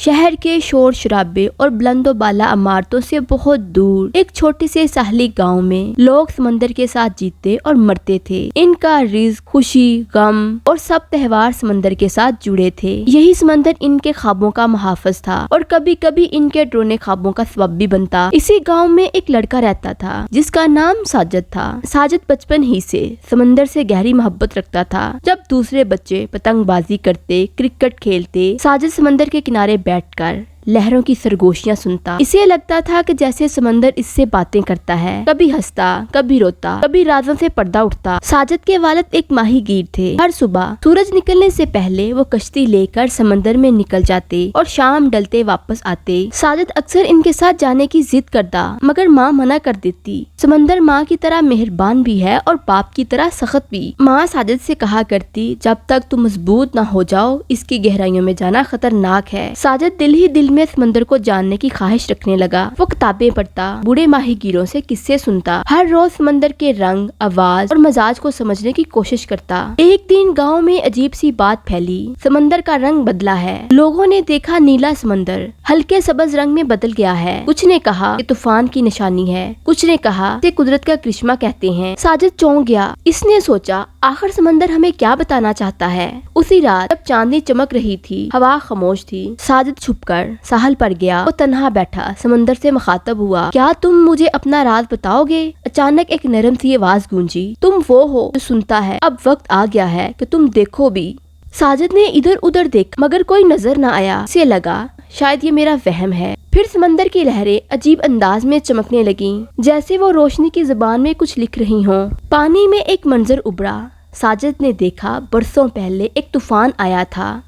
شہر کے شور شرابے اور بلند و بالا عمارتوں سے بہت دور ایک چھوٹے سے ساحلی گاؤں میں لوگ سمندر کے ساتھ جیتے اور مرتے تھے۔ ان کا رزق، خوشی، غم اور سب تہوار سمندر کے ساتھ جڑے تھے۔ یہی سمندر ان کے خوابوں کا محافظ تھا اور کبھی کبھی ان کے ڈرونے خوابوں کا سبب بھی بنتا۔ اسی گاؤں میں ایک لڑکا رہتا تھا جس کا نام ساجد تھا۔ ساجد بچپن ہی سے سمندر سے گہری محبت رکھتا تھا۔ جب دوسرے بچے پتنگ بازی کرتے، کرکٹ کھیلتے، ساجد سمندر کے کنارے بیٹھ کر لہروں کی سرگوشیاں سنتا۔ اسے لگتا تھا کہ جیسے سمندر اس سے باتیں کرتا ہے، کبھی ہنستا، کبھی روتا، کبھی رازوں سے پردہ اٹھتا۔ ساجد کے والد ایک ماہی گیر تھے۔ ہر صبح سورج نکلنے سے پہلے وہ کشتی لے کر سمندر میں نکل جاتے اور شام ڈلتے واپس آتے۔ ساجد اکثر ان کے ساتھ جانے کی ضد کرتا مگر ماں منع کر دیتی۔ سمندر ماں کی طرح مہربان بھی ہے اور باپ کی طرح سخت بھی۔ ماں ساجد سے کہا کرتی، جب تک تم مضبوط نہ ہو جاؤ اس کی گہرائیوں میں جانا خطرناک ہے۔ ساجد دل ہی دل میں سمندر کو جاننے کی خواہش رکھنے لگا۔ وہ کتابیں پڑھتا، بوڑھے ماہی گیروں سے قصے سنتا، ہر روز سمندر کے رنگ، آواز اور مزاج کو سمجھنے کی کوشش کرتا۔ ایک دن گاؤں میں عجیب سی بات پھیلی۔ سمندر کا رنگ بدلا ہے۔ لوگوں نے دیکھا نیلا سمندر ہلکے سبز رنگ میں بدل گیا ہے۔ کچھ نے کہا کہ طوفان کی نشانی ہے، کچھ نے کہا کہ قدرت کا کرشمہ کہتے ہیں۔ ساجد چونک گیا۔ اس نے سوچا آخر سمندر ہمیں کیا بتانا چاہتا ہے۔ اسی رات جب چاندنی چمک رہی تھی، ہوا خاموش تھی، ساجد چھپ کر ساحل پر گیا۔ وہ تنہا بیٹھا سمندر سے مخاطب ہوا، کیا تم مجھے اپنا راز بتاؤ گے؟ اچانک ایک نرم سی آواز گونجی، تم وہ ہو جو سنتا ہے، اب وقت آ گیا ہے کہ تم دیکھو بھی۔ ساجد نے ادھر ادھر دیکھا مگر کوئی نظر نہ آیا۔ اسے لگا شاید یہ میرا وہم ہے۔ پھر سمندر کی لہریں عجیب انداز میں چمکنے لگیں، جیسے وہ روشنی کی زبان میں کچھ لکھ رہی ہوں۔ پانی میں ایک منظر ابھرا۔ ساجد نے دیکھا برسوں پہلے ایک طوفان آیا تھا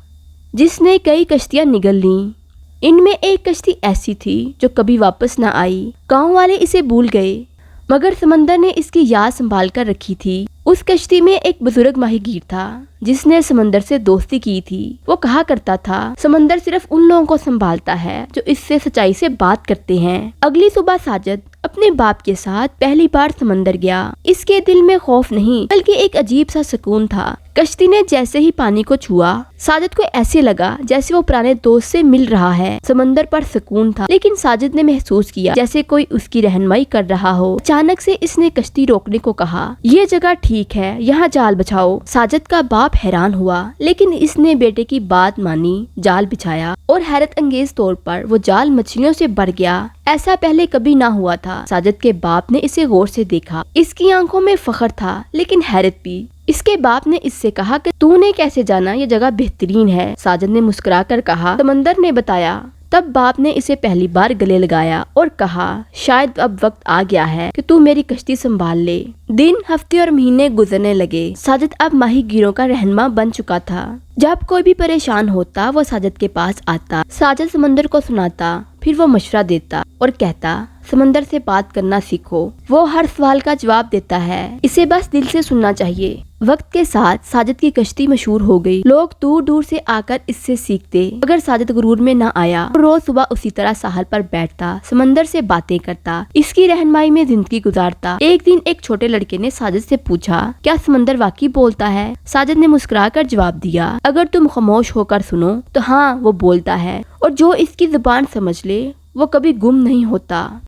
جس نے کئی کشتیاں نگل لیں۔ ان میں ایک کشتی ایسی تھی جو کبھی واپس نہ آئی۔ گاؤں والے اسے بھول گئے مگر سمندر نے اس کی یاد سنبھال کر رکھی تھی۔ اس کشتی میں ایک بزرگ ماہی گیر تھا جس نے سمندر سے دوستی کی تھی۔ وہ کہا کرتا تھا، سمندر صرف ان لوگوں کو سنبھالتا ہے جو اس سے سچائی سے بات کرتے ہیں۔ اگلی صبح ساجد اپنے باپ کے ساتھ پہلی بار سمندر گیا۔ اس کے دل میں خوف نہیں بلکہ ایک عجیب سا سکون تھا۔ کشتی نے جیسے ہی پانی کو چھوا، ساجد کو ایسے لگا جیسے وہ پرانے دوست سے مل رہا ہے۔ سمندر پر سکون تھا لیکن ساجد نے محسوس کیا جیسے کوئی اس کی رہنمائی کر رہا ہو۔ اچانک سے اس نے کشتی روکنے کو کہا، یہ جگہ ٹھیک ہے، یہاں جال بچھاؤ۔ ساجد کا باپ حیران ہوا لیکن اس نے بیٹے کی بات مانی، جال بچھایا اور حیرت انگیز طور پر وہ جال مچھلیوں سے بھر گیا۔ ایسا پہلے کبھی نہ ہوا تھا۔ ساجد کے باپ نے اسے غور سے دیکھا۔ اس کی آنکھوں میں فخر تھا لیکن حیرت بھی۔ اس کے باپ نے اس سے کہا کہ تو نے کیسے جانا یہ جگہ بہترین ہے؟ ساجد نے مسکرا کر کہا، سمندر نے بتایا۔ تب باپ نے اسے پہلی بار گلے لگایا اور کہا، شاید اب وقت آ گیا ہے کہ تو میری کشتی سنبھال لے۔ دن، ہفتے اور مہینے گزرنے لگے۔ ساجد اب ماہی گیروں کا رہنما بن چکا تھا۔ جب کوئی بھی پریشان ہوتا وہ ساجد کے پاس آتا۔ ساجد سمندر کو سناتا، پھر وہ مشورہ دیتا اور کہتا، سمندر سے بات کرنا سیکھو، وہ ہر سوال کا جواب دیتا ہے، اسے بس دل سے سننا چاہیے۔ وقت کے ساتھ ساجد کی کشتی مشہور ہو گئی۔ لوگ دور دور سے آ کر اس سے سیکھتے مگر ساجد غرور میں نہ آیا۔ روز صبح اسی طرح ساحل پر بیٹھتا، سمندر سے باتیں کرتا، اس کی رہنمائی میں زندگی گزارتا۔ ایک دن ایک چھوٹے لڑکے نے ساجد سے پوچھا، کیا سمندر واقعی بولتا ہے؟ ساجد نے مسکرا کر جواب دیا، اگر تم خاموش ہو کر سنو تو ہاں وہ بولتا ہے، اور جو اس کی زبان سمجھ لے وہ کبھی گم نہیں ہوتا۔